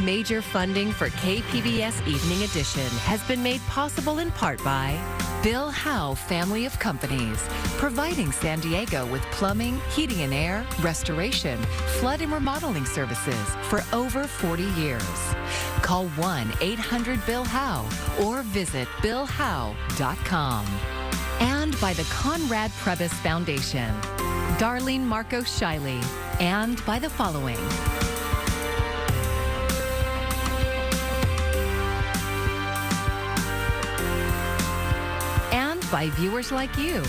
Major funding for KPBS Evening Edition has been made possible in part by Bill Howe Family of Companies, providing San Diego with plumbing, heating and air, restoration, flood and remodeling services for over 40 years. Call 1-800-BILL-HOWE or visit billhowe.com. And by the Conrad Prebys Foundation, Darlene Marcos Shiley, and by the following. And by viewers like you.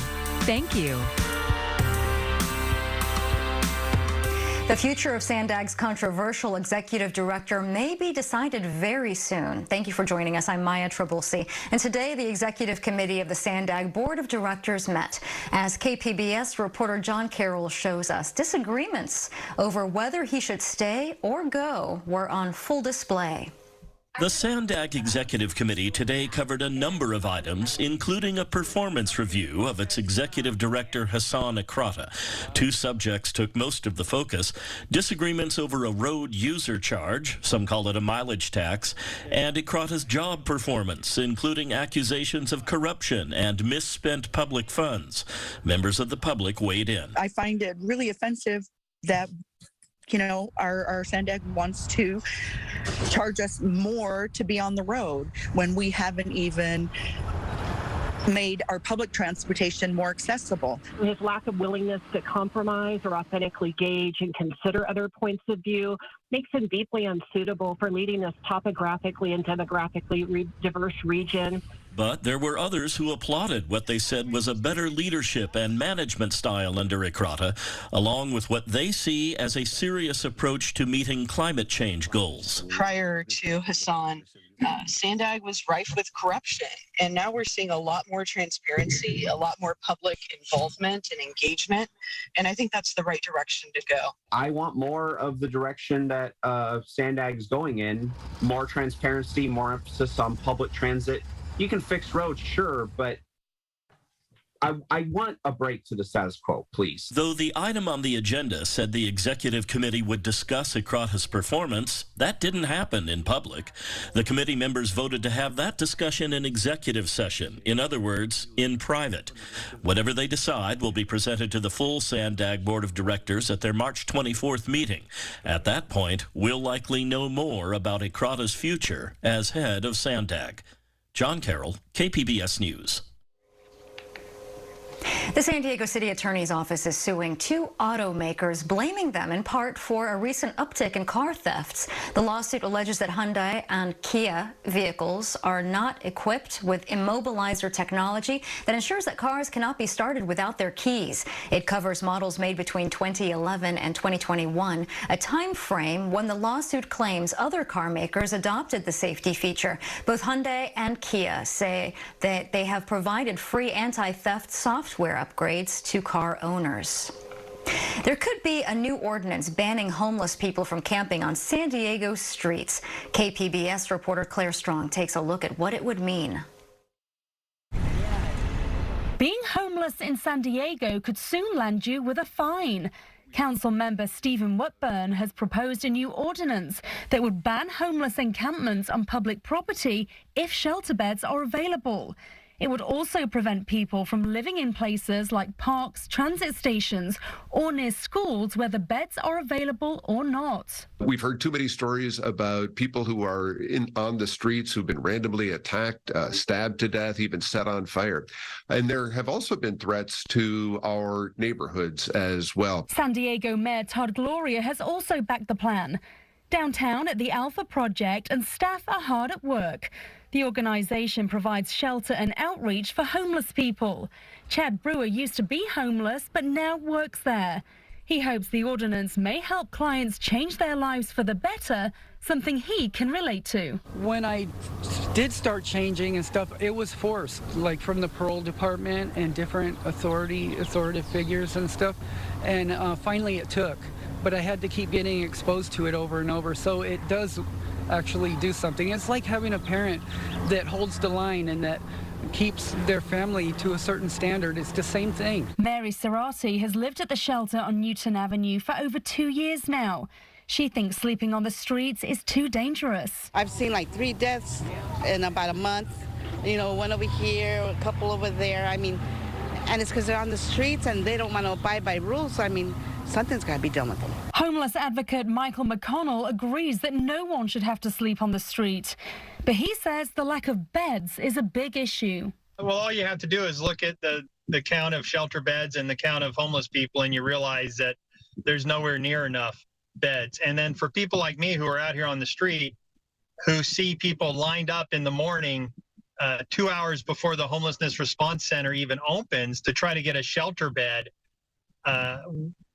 Thank you. The future of Sandag's controversial executive director may be decided very soon. Thank you for joining us. I'm Maya Trabulsi. And today, the executive committee of the Sandag Board of Directors met. As KPBS reporter John Carroll shows us, disagreements over whether he should stay or go were on full display. The Sandag Executive Committee today covered a number of items, including a performance review of its executive director, Hassan Ekrata. Two subjects took most of the focus: disagreements over a road user charge, some call it a mileage tax, and Ekrata's job performance, including accusations of corruption and misspent public funds. Members of the public weighed in. I find it really offensive that our Sandag wants to charge us more to be on the road when we haven't even made our public transportation more accessible. His lack of willingness to compromise or authentically gauge and consider other points of view makes him deeply unsuitable for leading this topographically and demographically diverse region. But there were others who applauded what they said was a better leadership and management style under Ekrata, along with what they see as a serious approach to meeting climate change goals. Prior to Hassan, Sandag was rife with corruption, and now we're seeing a lot more transparency, a lot more public involvement and engagement, and I think that's the right direction to go. I want more of the direction that Sandag is going in, more transparency, more emphasis on public transit. You can fix roads, sure, but I want a break to the status quo, please. Though the item on the agenda said the executive committee would discuss Ekrata's performance, that didn't happen in public. The committee members voted to have that discussion in executive session, in other words, in private. Whatever they decide will be presented to the full Sandag Board of Directors at their March 24th meeting. At that point, we'll likely know more about Ekrata's future as head of Sandag. John Carroll, KPBS News. The San Diego City Attorney's Office is suing two automakers, blaming them in part for a recent uptick in car thefts. The lawsuit alleges that Hyundai and Kia vehicles are not equipped with immobilizer technology that ensures that cars cannot be started without their keys. It covers models made between 2011 and 2021, a time frame when the lawsuit claims other car makers adopted the safety feature. Both Hyundai and Kia say that they have provided free anti-theft software upgrades to car owners. There could be a new ordinance banning homeless people from camping on San Diego streets. KPBS reporter Claire Strong takes a look at what it would mean. Being homeless in San Diego could soon land you with a fine. Council member Stephen Whitburn has proposed a new ordinance that would ban homeless encampments on public property if shelter beds are available. It would also prevent people from living in places like parks, transit stations, or near schools where the beds are available or not. We've heard too many stories about people who are on the streets who've been randomly attacked, stabbed to death, even set on fire. And there have also been threats to our neighborhoods as well. San Diego Mayor Todd Gloria has also backed the plan. Downtown at the Alpha Project, and staff are hard at work. The organization provides shelter and outreach for homeless people. Chad Brewer used to be homeless, but now works there. He hopes the ordinance may help clients change their lives for the better, something he can relate to. When I did start changing and stuff, it was forced, like from the parole department and different authoritative figures and stuff. And finally it took. But I had to keep getting exposed to it over and over, so it does actually do something. It's like having a parent that holds the line and that keeps their family to a certain standard. It's the same thing. Mary Serrati has lived at the shelter on Newton Avenue for over 2 years now. She thinks sleeping on the streets is too dangerous. I've seen like 3 deaths in about a month. You know, one over here, a couple over there. I mean, and it's because they're on the streets and they don't want to abide by rules. So, I mean, something's got to be done with them. Homeless advocate Michael McConnell agrees that no one should have to sleep on the street. But he says the lack of beds is a big issue. Well, all you have to do is look at the count of shelter beds and the count of homeless people, and you realize that there's nowhere near enough beds. And then for people like me who are out here on the street, who see people lined up in the morning 2 hours before the homelessness response center even opens to try to get a shelter bed,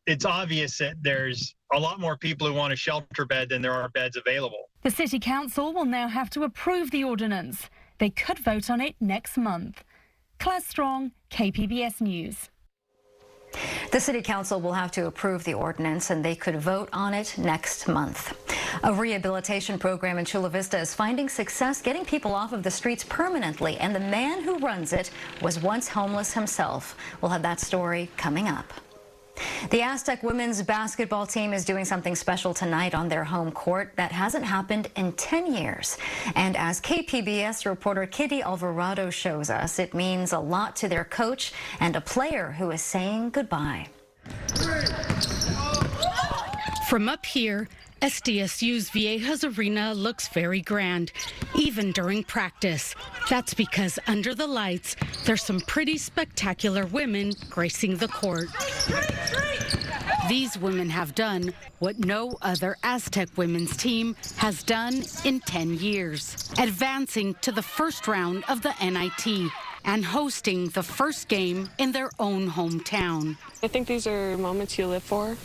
it's obvious that there's a lot more people who want a shelter bed than there are beds available. The City Council will now have to approve the ordinance. They could vote on it next month. Claire Strong, KPBS News. The City Council will have to approve the ordinance and they could vote on it next month. A rehabilitation program in Chula Vista is finding success getting people off of the streets permanently, and the man who runs it was once homeless himself. We'll have that story coming up. The Aztec women's basketball team is doing something special tonight on their home court that hasn't happened in 10 years. And as KPBS reporter Kitty Alvarado shows us, it means a lot to their coach and a player who is saying goodbye. From up here, SDSU's Viejas Arena looks very grand, even during practice. That's because under the lights, there's some pretty spectacular women gracing the court. These women have done what no other Aztec women's team has done in 10 years, advancing to the first round of the NIT and hosting the first game in their own hometown. I think these are moments you live for.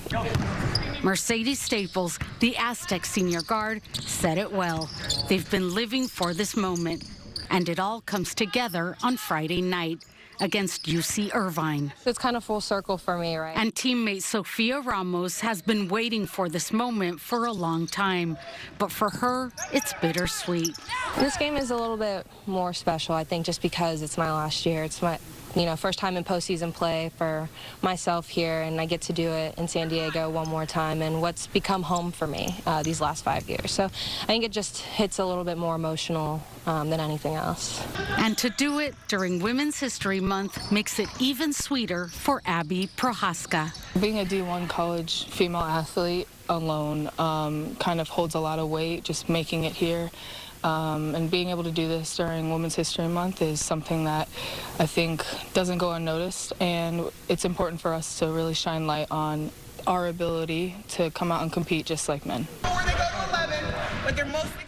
Mercedes Staples, the Aztec senior guard, said it well. They've been living for this moment, and it all comes together on Friday night against UC Irvine. It's kind of full circle for me, right? And teammate Sofia Ramos has been waiting for this moment for a long time. But for her, it's bittersweet. This game is a little bit more special, I think, just because it's my last year. It's my first time in postseason play for myself here, and I get to do it in San Diego one more time, and what's become home for me these last 5 years. So I think it just hits a little bit more emotional than anything else. And to do it during Women's History Month makes it even sweeter for Abby Prohaska. Being a D1 college female athlete alone kind of holds a lot of weight, just making it here. And being able to do this during Women's History Month is something that I think doesn't go unnoticed, and it's important for us to really shine light on our ability to come out and compete just like men.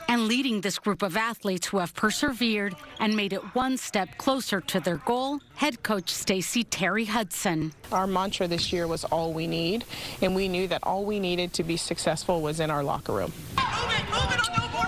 And leading this group of athletes who have persevered and made it one step closer to their goal, head coach Stacey Terry Hudson. Our mantra this year was all we need, and we knew that all we needed to be successful was in our locker room.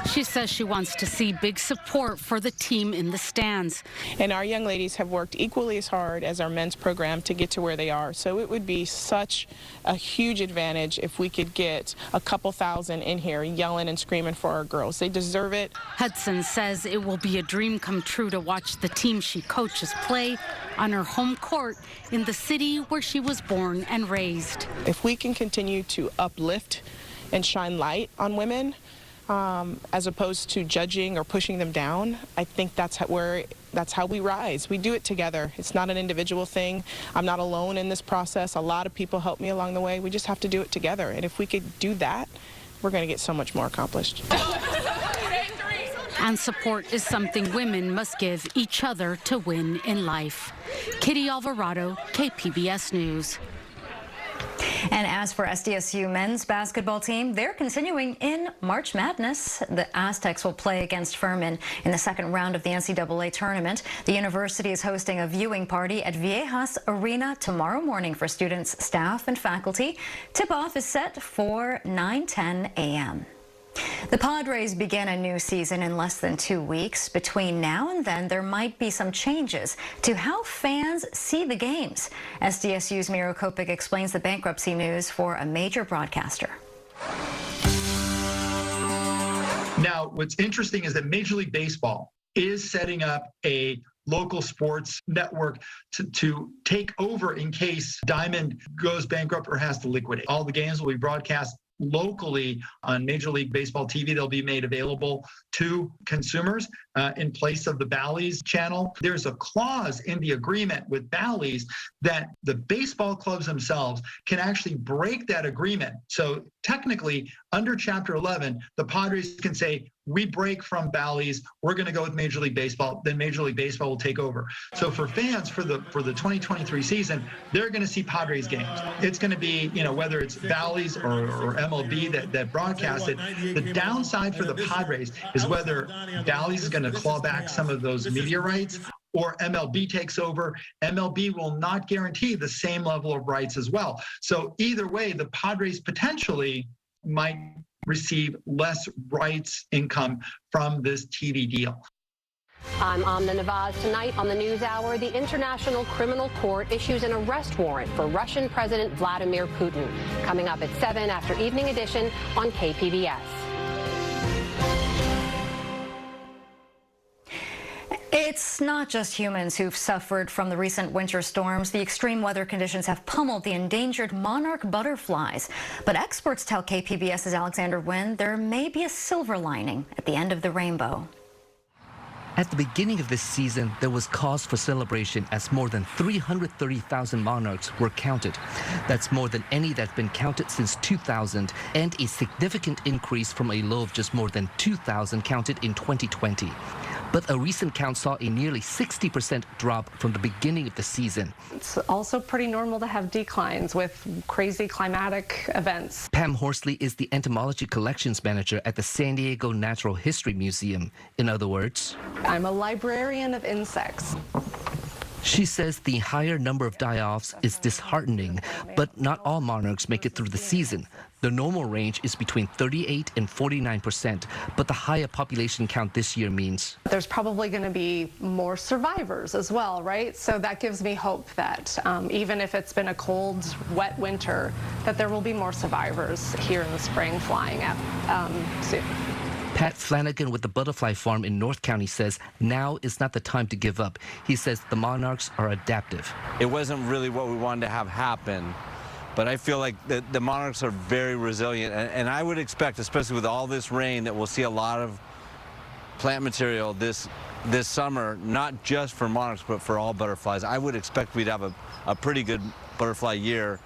She says she wants to see big support for the team in the stands. And our young ladies have worked equally as hard as our men's program to get to where they are. So it would be such a huge advantage if we could get a couple thousand in here yelling and screaming for our girls. They deserve it. Hudson says it will be a dream come true to watch the team she coaches play on her home court in the city where she was born and raised. If we can continue to uplift and shine light on women, as opposed to judging or pushing them down, I think that's how we rise. We do it together. It's not an individual thing. I'm not alone in this process. A lot of people help me along the way. We just have to do it together. And if we could do that, we're going to get so much more accomplished. And support is something women must give each other to win in life. Kitty Alvarado, KPBS News. And as for SDSU men's basketball team, they're continuing in March Madness. The Aztecs will play against Furman in the second round of the NCAA tournament. The university is hosting a viewing party at Viejas Arena tomorrow morning for students, staff, and faculty. Tip-off is set for 9:10 a.m. The Padres begin a new season in less than 2 weeks. Between now and then, there might be some changes to how fans see the games. SDSU's Miro Kopik explains the bankruptcy news for a major broadcaster. Now, what's interesting is that Major League Baseball is setting up a local sports network to take over in case Diamond goes bankrupt or has to liquidate. All the games will be broadcast locally on Major League Baseball TV. They'll be made available to consumers in place of the Bally's channel. There's a clause in the agreement with Bally's that the baseball clubs themselves can actually break that agreement. So technically, under Chapter 11, the Padres can say, we break from Bally's, we're going to go with Major League Baseball, then Major League Baseball will take over. So for fans for the 2023 season, they're going to see Padres games. It's going to be, whether it's Bally's or MLB that broadcast it. The downside for the Padres is whether Bally's is going to claw back some of those media rights or MLB takes over. MLB will not guarantee the same level of rights as well. So either way, the Padres potentially might receive less rights income from this TV deal. I'm Amna Navaz. Tonight on the NewsHour, the International Criminal Court issues an arrest warrant for Russian President Vladimir Putin. Coming up at 7 after Evening Edition on KPBS. It's not just humans who've suffered from the recent winter storms. The extreme weather conditions have pummeled the endangered monarch butterflies. But experts tell KPBS's Alexander Nguyen there may be a silver lining at the end of the rainbow. At the beginning of this season, there was cause for celebration as more than 330,000 monarchs were counted. That's more than any that's been counted since 2000, and a significant increase from a low of just more than 2,000 counted in 2020. But a recent count saw a nearly 60% drop from the beginning of the season. It's also pretty normal to have declines with crazy climatic events. Pam Horsley is the entomology collections manager at the San Diego Natural History Museum. In other words, I'm a librarian of insects. She says the higher number of die-offs is disheartening, but not all monarchs make it through the season. The normal range is between 38 and 49%, but the higher population count this year means there's probably going to be more survivors as well, right? So that gives me hope that even if it's been a cold, wet winter, that there will be more survivors here in the spring flying soon. Pat Flanagan with the Butterfly Farm in North County says now is not the time to give up. He says the monarchs are adaptive. It wasn't really what we wanted to have happen, but I feel like the monarchs are very resilient, and I would expect, especially with all this rain, that we'll see a lot of plant material this summer, not just for monarchs, but for all butterflies. I would expect we'd have a pretty good butterfly year.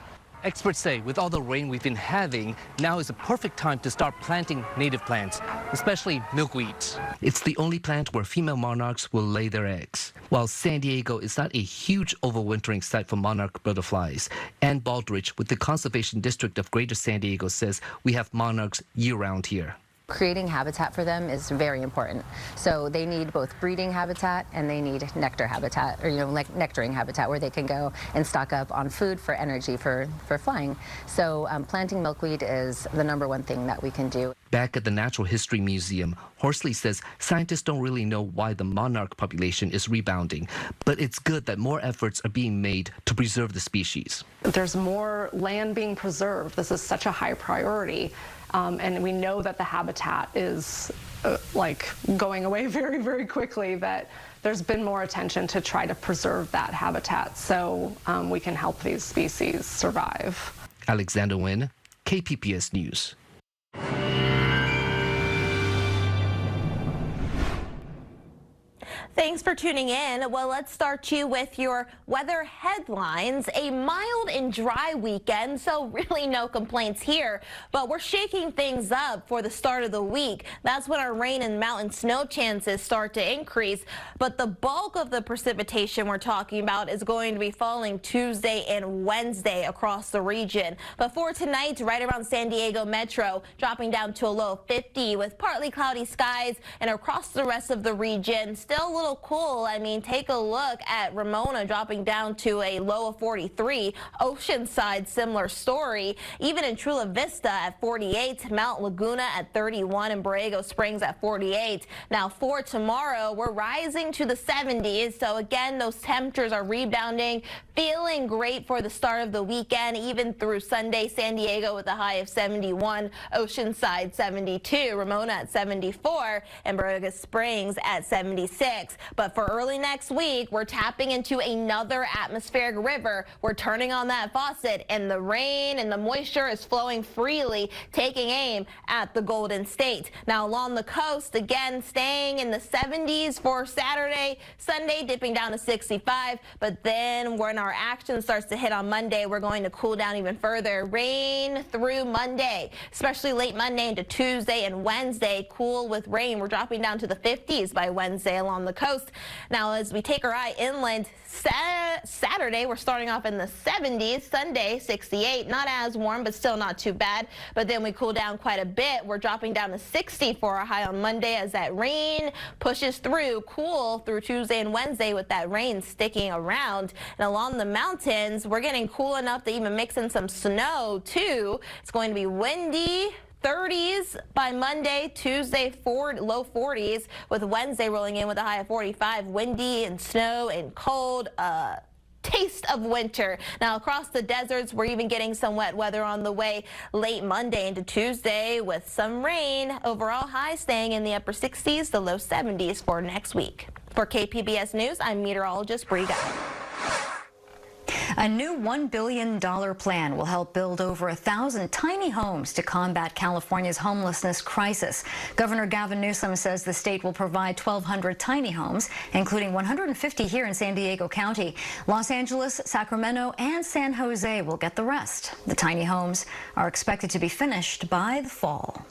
Experts say with all the rain we've been having, now is a perfect time to start planting native plants, especially milkweed. It's the only plant where female monarchs will lay their eggs. While San Diego is not a huge overwintering site for monarch butterflies, Ann Baldridge with the Conservation District of Greater San Diego says we have monarchs year-round here. Creating habitat for them is very important. So they need both breeding habitat and they need nectar habitat, or like nectaring habitat, where they can go and stock up on food for energy for flying. So planting milkweed is the #1 thing that we can do. Back at the Natural History Museum, Horsley says scientists don't really know why the monarch population is rebounding, but it's good that more efforts are being made to preserve the species. There's more land being preserved. This is such a high priority. And we know that the habitat is going away very, very quickly, that there's been more attention to try to preserve that habitat so we can help these species survive. Alexander Nguyen, KPBS News. Thanks for tuning in. Well, let's start you with your weather headlines. A mild and dry weekend, so really no complaints here. But we're shaking things up for the start of the week. That's when our rain and mountain snow chances start to increase. But the bulk of the precipitation we're talking about is going to be falling Tuesday and Wednesday across the region. But for tonight, right around San Diego Metro, dropping down to a low of 50 with partly cloudy skies, and across the rest of the region, still a little cool. I mean, take a look at Ramona dropping down to a low of 43. Oceanside, similar story. Even in Chula Vista at 48, Mount Laguna at 31, and Borrego Springs at 48. Now for tomorrow, we're rising to the 70s. So again, those temperatures are rebounding, feeling great for the start of the weekend, even through Sunday. San Diego with a high of 71, Oceanside 72, Ramona at 74, and Borrego Springs at 76. But for early next week, we're tapping into another atmospheric river. We're turning on that faucet, and the rain and the moisture is flowing freely, taking aim at the Golden State. Now, along the coast, again, staying in the 70s for Saturday, Sunday, dipping down to 65. But then when our action starts to hit on Monday, we're going to cool down even further. Rain through Monday, especially late Monday into Tuesday and Wednesday, cool with rain. We're dropping down to the 50s by Wednesday along the coast. Now, as we take our eye inland, Saturday, we're starting off in the 70s. Sunday, 68. Not as warm, but still not too bad. But then we cool down quite a bit. We're dropping down to 60 for our high on Monday as that rain pushes through. Cool through Tuesday and Wednesday with that rain sticking around. And along the mountains, we're getting cool enough to even mix in some snow, too. It's going to be windy. 30s by Monday, Tuesday, low 40s, with Wednesday rolling in with a high of 45. Windy and snow and cold. Taste of winter. Now, across the deserts, we're even getting some wet weather on the way late Monday into Tuesday with some rain. Overall high staying in the upper 60s, the low 70s for next week. For KPBS News, I'm meteorologist Bree Guy. A new $1 billion plan will help build over 1,000 tiny homes to combat California's homelessness crisis. Governor Gavin Newsom says the state will provide 1,200 tiny homes, including 150 here in San Diego County. Los Angeles, Sacramento, and San Jose will get the rest. The tiny homes are expected to be finished by the fall.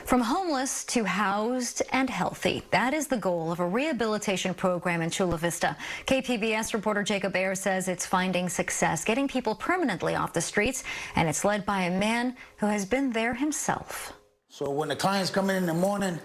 From homeless to housed and healthy, that is the goal of a rehabilitation program in Chula Vista. KPBS reporter Jacob Ayer says it's finding success, getting people permanently off the streets, and it's led by a man who has been there himself. So when the clients come in the morning...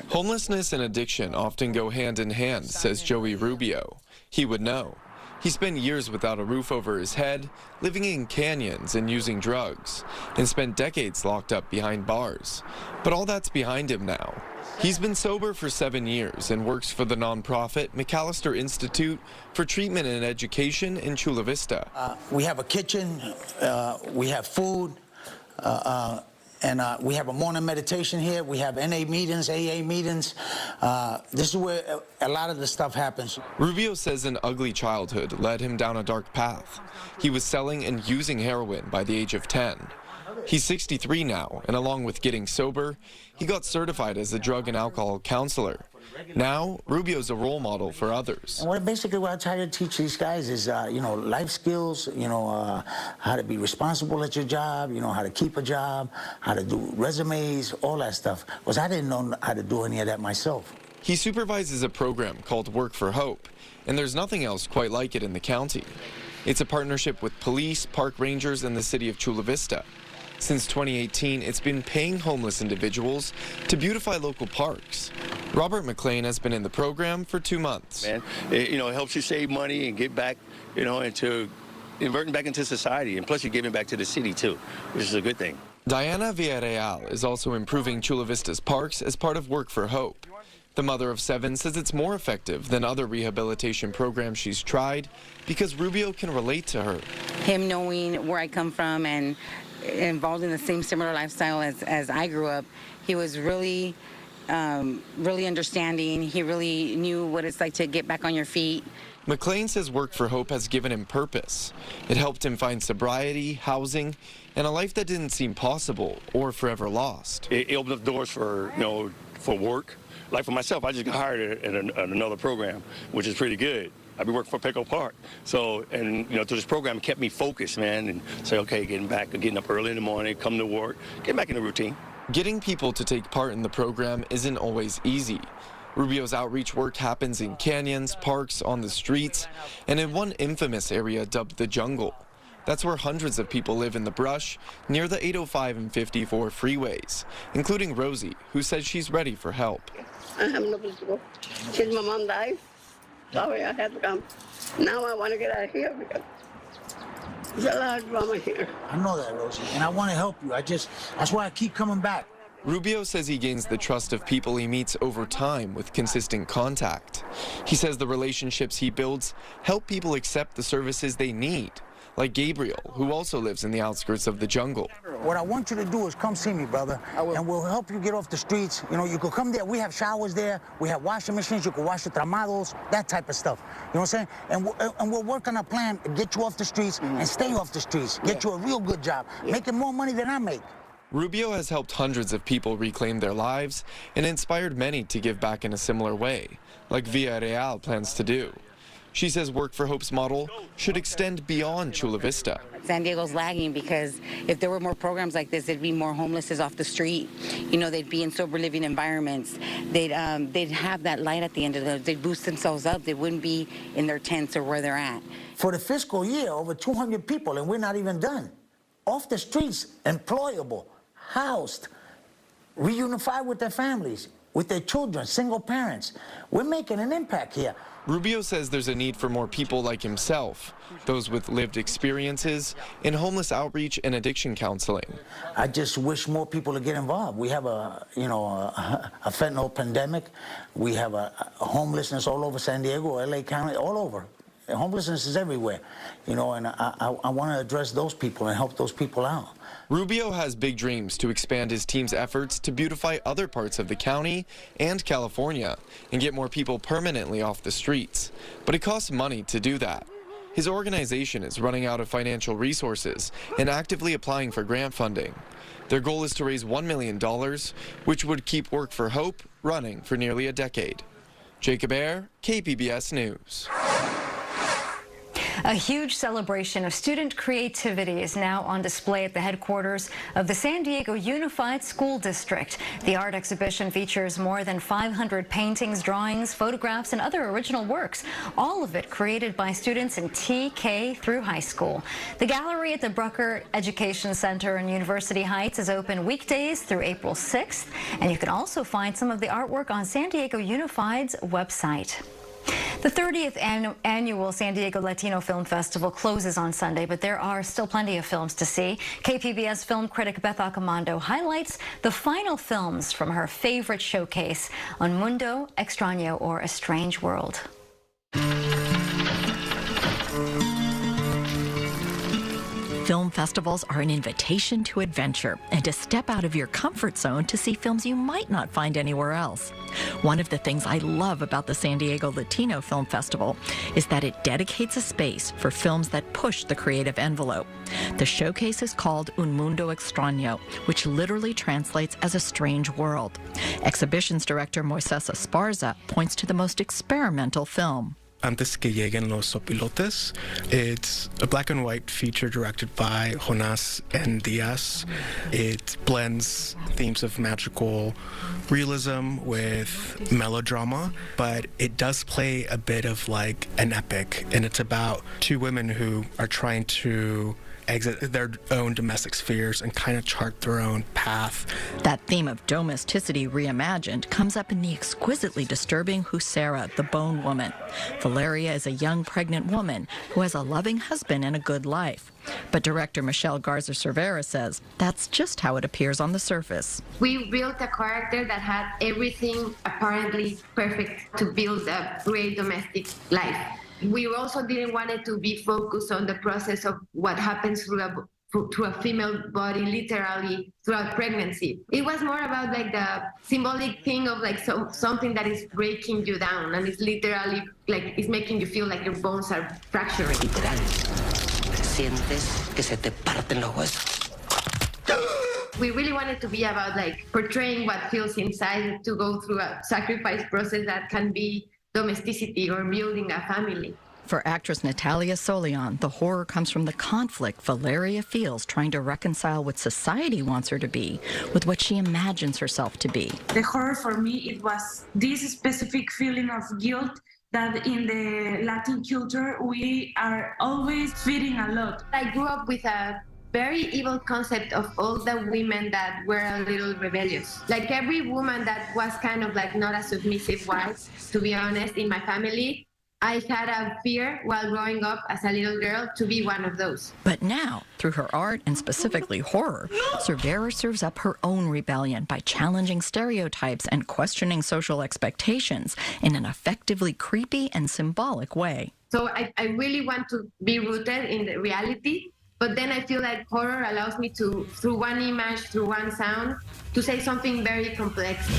Homelessness and addiction often go hand in hand, says Joey Rubio. He would know. He spent years without a roof over his head, living in canyons and using drugs, and spent decades locked up behind bars. But all that's behind him now. He's been sober for 7 years and works for the nonprofit McAllister Institute for Treatment and Education in Chula Vista. We have a kitchen, we have food, and we have a morning meditation here. We have NA meetings, AA meetings. This is where a lot of the stuff happens. Rubio says an ugly childhood led him down a dark path. He was selling and using heroin by the age of 10. He's 63 now, and along with getting sober, he got certified as a drug and alcohol counselor. Now, Rubio's a role model for others. And basically what I try to teach these guys is, life skills, how to be responsible at your job, how to keep a job, how to do resumes, all that stuff. Because I didn't know how to do any of that myself. He supervises a program called Work for Hope, and there's nothing else quite like it in the county. It's a partnership with police, park rangers, and the city of Chula Vista. Since 2018, it's been paying homeless individuals to beautify local parks. Robert McLean has been in the program for 2 months. Man, it helps you save money and get back, into inverting back into society. And plus, you're giving back to the city, too, which is a good thing. Diana Villarreal is also improving Chula Vista's parks as part of Work for Hope. The mother of 7 says it's more effective than other rehabilitation programs she's tried because Rubio can relate to her. Him knowing where I come from and involved in the same similar lifestyle as I grew up, he was really understanding. He really knew what it's like to get back on your feet. McLean says Work for Hope has given him purpose. It helped him find sobriety, housing, and a life that didn't seem possible or forever lost. It opened up doors for, for work. Like for myself, I just got hired at another program, which is pretty good. I've been working for Petco Park. So, and through this program, it kept me focused, man, and say, okay, getting up early in the morning, come to work, get back in the routine. Getting people to take part in the program isn't always easy. Rubio's outreach work happens in canyons, parks, on the streets, and in one infamous area dubbed the Jungle. That's where hundreds of people live in the brush near the 805 and 54 freeways, including Rosie, who says she's ready for help. I have no place to go. Since my mom died, sorry I had to come. Now I want to get out of here because there's a lot of drama here. I know that, Rosie, and I want to help you. That's why I keep coming back. Rubio says he gains the trust of people he meets over time with consistent contact. He says the relationships he builds help people accept the services they need, like Gabriel, who also lives in the outskirts of the jungle. What I want you to do is come see me, brother, and we'll help you get off the streets. You know, you could come there. We have showers there. We have washing machines. You can wash your tramados, that type of stuff. You know what I'm saying? And we'll work on a plan to get you off the streets and stay off the streets, get you a real good job, making more money than I make. Rubio has helped hundreds of people reclaim their lives and inspired many to give back in a similar way, like Villarreal plans to do. She says Work for Hope's model should extend beyond Chula Vista. San Diego's lagging because if there were more programs like this, there'd be more homelesses off the street. You know, they'd be in sober living environments. They'd have that light at the end of the day. They'd boost themselves up. They wouldn't be in their tents or where they're at. For the fiscal year, over 200 people, and we're not even done. Off the streets, employable, housed, reunified with their families, with their children, single parents. We're making an impact here. Rubio says there's a need for more people like himself, those with lived experiences in homeless outreach and addiction counseling. I just wish more people to get involved. We have a fentanyl pandemic. We have a homelessness all over San Diego, LA County, all over. Homelessness is everywhere, you know, and I want to address those people and help those people out. Rubio has big dreams to expand his team's efforts to beautify other parts of the county and California and get more people permanently off the streets. But it costs money to do that. His organization is running out of financial resources and actively applying for grant funding. Their goal is to raise $1 million, which would keep Work for Hope running for nearly a decade. Jacob Ayer, KPBS News. A huge celebration of student creativity is now on display at the headquarters of the San Diego Unified School District. The art exhibition features more than 500 paintings, drawings, photographs, and other original works, all of it created by students in TK through high school. The gallery at the Brucker Education Center in University Heights is open weekdays through April 6th, and you can also find some of the artwork on San Diego Unified's website. The 30th annual San Diego Latino Film Festival closes on Sunday, but there are still plenty of films to see. KPBS film critic Beth Accomando highlights the final films from her favorite showcase on Mundo Extraño, or A Strange World. Film festivals are an invitation to adventure and to step out of your comfort zone to see films you might not find anywhere else. One of the things I love about the San Diego Latino Film Festival is that it dedicates a space for films that push the creative envelope. The showcase is called Un Mundo Extraño, which literally translates as a strange world. Exhibitions director Moises Esparza points to the most experimental film. Antes que lleguen los sopilotes. It's a black and white feature directed by Jonas N. Diaz. It blends themes of magical realism with melodrama, but it does play a bit of like an epic, and it's about two women who are trying to exit their own domestic spheres and kind of chart their own path. That theme of domesticity reimagined comes up in the exquisitely disturbing Husera, the Bone Woman. Valeria is a young pregnant woman who has a loving husband and a good life. But director Michelle Garza-Cervera says that's just how it appears on the surface. We built a character that had everything apparently perfect to build a great domestic life. We also didn't want it to be focused on the process of what happens through a female body, literally throughout pregnancy. It was more about like the symbolic thing of like something that is breaking you down, and it's literally like it's making you feel like your bones are fracturing. Sientes que se te parten los huesos. We really wanted to be about like portraying what feels inside to go through a sacrifice process that can be domesticity or building a family. For actress Natalia Solian, the horror comes from the conflict Valeria feels trying to reconcile what society wants her to be with what she imagines herself to be. The horror for me, it was this specific feeling of guilt that in the Latin culture, we are always feeding a lot. I grew up with a very evil concept of all the women that were a little rebellious. Like every woman that was kind of like not a submissive wife, to be honest, in my family, I had a fear while growing up as a little girl to be one of those. But now, through her art and specifically horror, Cervera serves up her own rebellion by challenging stereotypes and questioning social expectations in an effectively creepy and symbolic way. So I really want to be rooted in the reality. But then I feel like horror allows me to, through one image, through one sound, to say something very complex.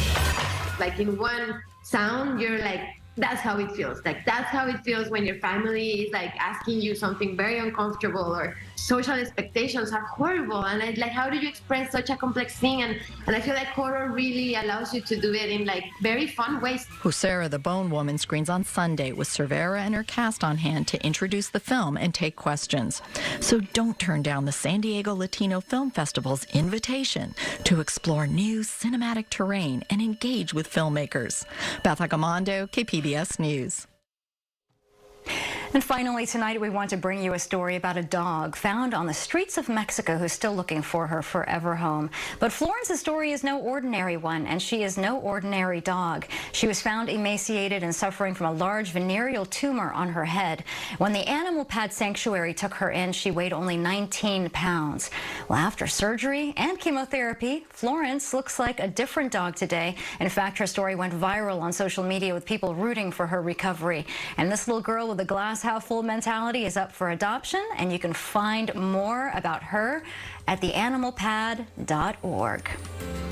Like in one sound, you're like, that's how it feels. Like that's how it feels when your family is like asking you something very uncomfortable, or social expectations are horrible. And I like, how do you express such a complex thing? And I feel like horror really allows you to do it in like very fun ways. Husera the Bone Woman screens on Sunday with Cervera and her cast on hand to introduce the film and take questions. So don't turn down the San Diego Latino Film Festival's invitation to explore new cinematic terrain and engage with filmmakers. Beth Accomando, KPBS News. And finally, tonight we want to bring you a story about a dog found on the streets of Mexico who's still looking for her forever home. But Florence's story is no ordinary one, and she is no ordinary dog. She was found emaciated and suffering from a large venereal tumor on her head. When the Animal Pad Sanctuary took her in, she weighed only 19 pounds. Well, after surgery and chemotherapy, Florence looks like a different dog today. In fact, her story went viral on social media with people rooting for her recovery. And this little girl with a glass half full mentality is up for adoption, and you can find more about her at theanimalpad.org.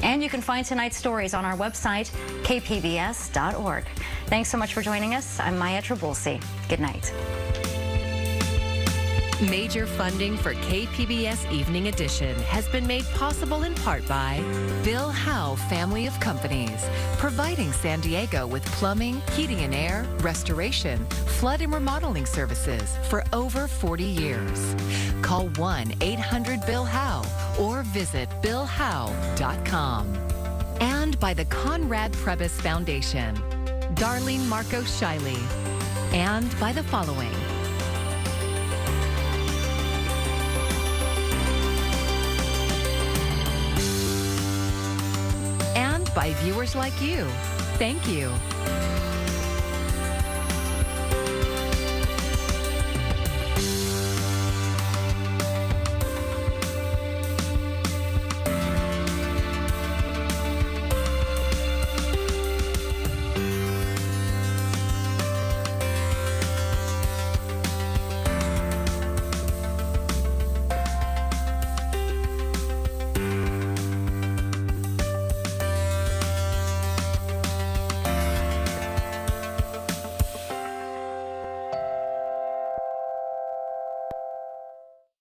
And you can find tonight's stories on our website, kpbs.org. Thanks so much for joining us. I'm Maya Trabulsi. Good night. Major funding for KPBS Evening Edition has been made possible in part by Bill Howe Family of Companies, providing San Diego with plumbing, heating and air, restoration, flood and remodeling services for over 40 years. Call 1-800-BILL-HOWE or visit billhowe.com. And by the Conrad Prebys Foundation, Darlene Marco Shiley, and by the following: by viewers like you. Thank you.